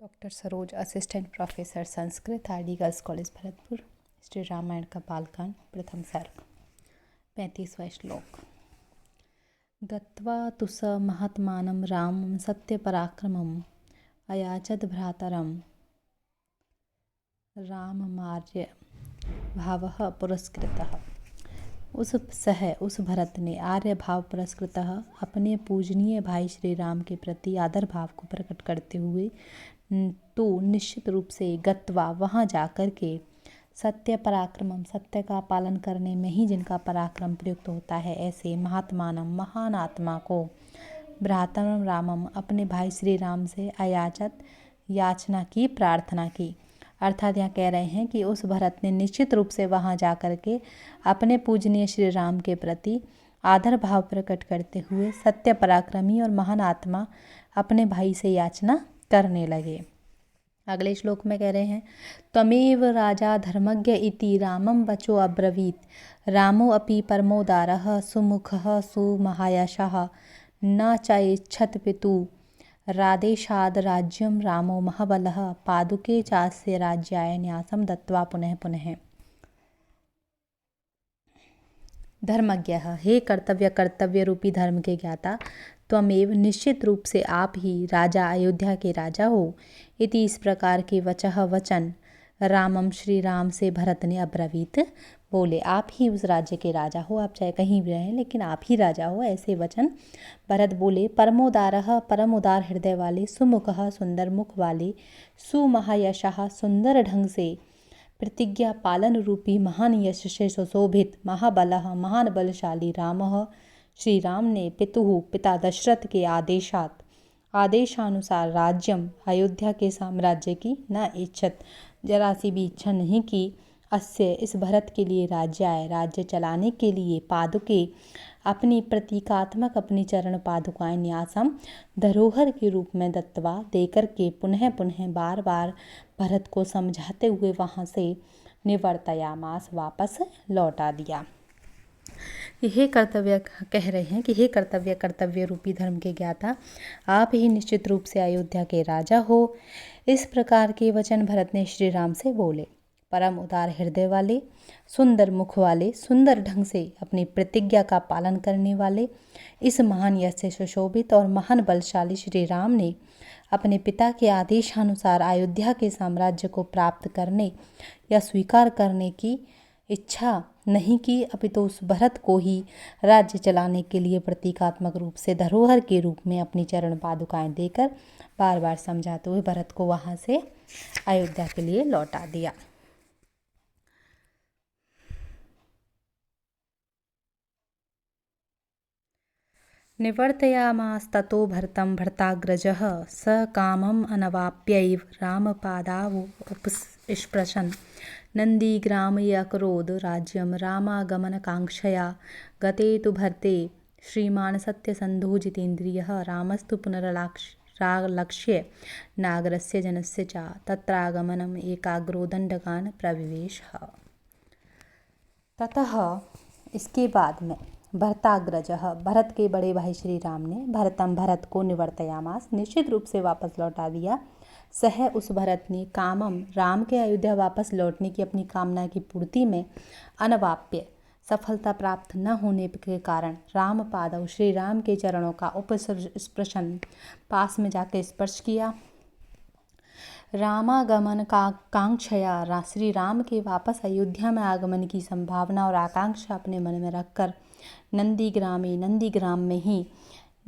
Doctor Saroj, assistant professor Sanskrit, RD girls college Bharatpur. Shri Ramayana का बालकांड, प्रथम सर्ग, 35वां श्लोक। गत्वा तु स महात्मानं रामं सत्यपराक्रमम् अयाचत भ्रातरं राममार्य भावः पुरस्कृतः। उस भरत ने आर्य भाव पुरस्कृतः अपने पूजनीय भाई श्री राम के प्रति आदर भाव को प्रकट करते हुए तो निश्चित रूप से गत्वा वहाँ जाकर के सत्य पराक्रमम, सत्य का पालन करने में ही जिनका पराक्रम प्रयुक्त होता है, ऐसे महात्मानम, महान आत्मा को, भ्रातरम रामम, अपने भाई श्री राम से अयाचत, याचना की, प्रार्थना की। अर्थात यहाँ कह रहे हैं कि उस भरत ने निश्चित रूप से वहाँ जा कर के अपने पूजनीय श्री राम के प्रति आदर भाव प्रकट करते हुए सत्य पराक्रमी और महान आत्मा अपने भाई से याचना करने लगे। अगले श्लोक में कह रहे हैं, त्वमेव राजा धर्मज्ञ इति रामं वचो अब्रवीत रामो अपि परमोदारः सुमुखः सुमहायशः न चैच्छत् पितु रादेशाद राज्यम रामो महाबलः पादुके चास्य राज्याय न्यासम दत्वा पुनः पुनः। धर्मज्ञ, हे कर्तव्य रूपी धर्म के ज्ञाता, त्वमेव, निश्चित रूप से आप ही, राजा, अयोध्या के राजा हो। इति, इस प्रकार के वचन रामम, श्री राम से भरत ने अब्रवीत, बोले। आप ही उस राज्य के राजा हो, आप चाहे कहीं भी रहें लेकिन आप ही राजा हो, ऐसे वचन भरत बोले। परमोदारः, परम उदार हृदय वाले, सुमुखः, सुंदर मुख वाले, सुमहायशः, सुंदर ढंग से प्रतिज्ञा पालन रूपी महान यश से सुशोभित, महाबलः, महान बलशाली, रामः, श्री राम ने, पितुः, पिता दशरथ के आदेशानुसार राज्यम, अयोध्या के साम्राज्य की, न इच्छत, जरा सी भी इच्छा नहीं की, अस्य, इस भरत के लिए, राज्याय, राज्य चलाने के लिए, पादुके, अपनी प्रतीकात्मक अपनी चरण पादुकाएं, न्यासम, धरोहर के रूप में, दत्वा, देकर के, पुनः पुनः, बार बार भरत को समझाते हुए वहाँ से निवर्तयामास, वापस लौटा दिया। हे कर्तव्य, कह रहे हैं कि हे कर्तव्य रूपी धर्म के ज्ञाता, आप ही निश्चित रूप से अयोध्या के राजा हो। इस प्रकार के वचन भरत ने श्री राम से बोले। परम उदार हृदय वाले, सुंदर मुख वाले, सुंदर ढंग से अपनी प्रतिज्ञा का पालन करने वाले, इस महान यश से सुशोभित और महान बलशाली श्री राम ने अपने पिता के आदेशानुसार अयोध्या के साम्राज्य को प्राप्त करने या स्वीकार करने की इच्छा नहीं की, अपितु उस भरत को ही राज्य चलाने के लिए प्रतीकात्मक रूप से धरोहर के रूप में अपनी चरण पादुकाएं देकर बार बार समझाते हुए भरत को वहां से अयोध्या के लिए लौटा दिया। निवर्तयामास्ततो भरतं भरताग्रजः स कामम् अनवाप्यैव रामपादावुपस्पृशन् नन्दीग्रामयकरोद राज्यं रामागमनकाङ्क्षया गते तु भरते श्रीमान् सत्यसन्धो जितेन्द्रियः रामस्तु पुनरलक्ष्य नागरस्य जनस्य च तत्रागमनम् एकाग्रो दण्डकान् प्रविवेशः। ततः, इसके बाद में, भरताग्रजः, भरत के बड़े भाई श्री राम ने, भरतम, भरत को, निवर्तयामास, निश्चित रूप से वापस लौटा दिया। सह, उस भरत ने, कामम, राम के अयोध्या वापस लौटने की अपनी कामना की पूर्ति में, अनवाप्य, सफलता प्राप्त न होने के कारण, राम पादव, श्री राम के चरणों का उपस्पृशन, पास में जाकर स्पर्श किया। रामागमन का कांक्षया, श्री राम के वापस अयोध्या में आगमन की संभावना और आकांक्षा अपने मन में रखकर नंदीग्राम में ही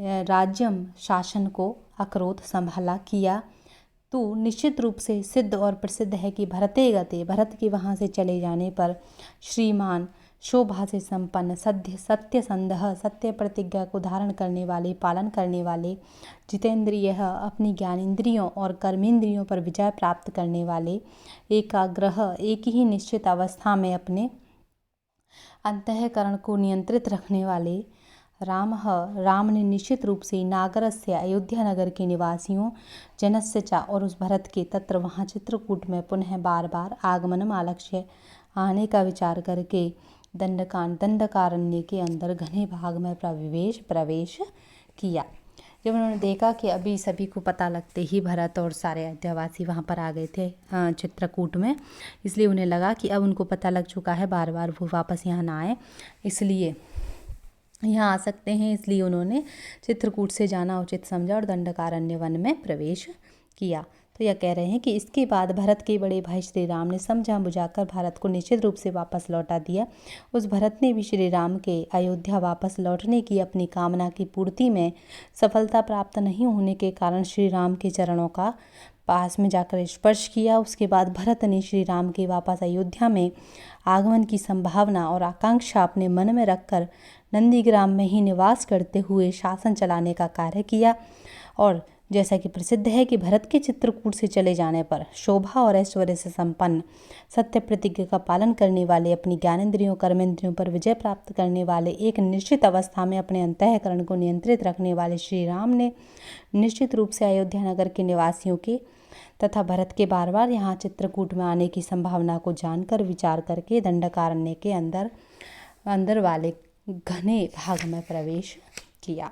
राज्यम, शासन को अकरोध, संभाला, किया। तो निश्चित रूप से सिद्ध और प्रसिद्ध है कि भरते गते, भरत के वहाँ से चले जाने पर, श्रीमान, शोभा से संपन्न, सत्यसंधः, सत्य प्रतिज्ञा को धारण करने वाले, पालन करने वाले, जितेंद्रिय, अपनी ज्ञानेंद्रियों और कर्मेंद्रियों पर विजय प्राप्त करने वाले, एकाग्रह, एक ही निश्चित अवस्था में अपने अंतःकरण को नियंत्रित रखने वाले, राम ने निश्चित रूप से नागरस्य, अयोध्या नगर के निवासियों, जनस्य च, और उस भरत के, तत्र वहाँ चित्रकूट में, पुनः बार बार, आगमनम, आलक्ष्य, आने का विचार करके, दंडकारण्य के अंदर घने भाग में प्रवेश किया। जब उन्होंने देखा कि अभी सभी को पता लगते ही भरत और सारे अयोध्यावासी वहाँ पर आ गए थे चित्रकूट में, इसलिए उन्हें लगा कि अब उनको पता लग चुका है, बार बार वो वापस यहाँ ना आए, इसलिए यहाँ आ सकते हैं, इसलिए उन्होंने चित्रकूट से जाना उचित समझा और दंडकारण्य वन में प्रवेश किया। तो यह कह रहे हैं कि इसके बाद भरत के बड़े भाई श्री राम ने समझा बुझाकर भारत को निश्चित रूप से वापस लौटा दिया। उस भरत ने भी श्री राम के अयोध्या वापस लौटने की अपनी कामना की पूर्ति में सफलता प्राप्त नहीं होने के कारण श्री राम के चरणों का पास में जाकर स्पर्श किया। उसके बाद भरत ने श्री राम के वापस अयोध्या में आगमन की संभावना और आकांक्षा अपने मन में रखकर नंदीग्राम में ही निवास करते हुए शासन चलाने का कार्य किया। और जैसा कि प्रसिद्ध है कि भरत के चित्रकूट से चले जाने पर शोभा और ऐश्वर्य से संपन्न, सत्य प्रतिज्ञा का पालन करने वाले, अपनी ज्ञानेंद्रियों कर्मेंद्रियों पर विजय प्राप्त करने वाले, एक निश्चित अवस्था में अपने अंतःकरण को नियंत्रित रखने वाले श्री राम ने निश्चित रूप से अयोध्या नगर के निवासियों के तथा भरत के बार बार यहाँ चित्रकूट में आने की संभावना को जानकर विचार करके दंडकारण्य के अंदर वाले घने भाग में प्रवेश किया।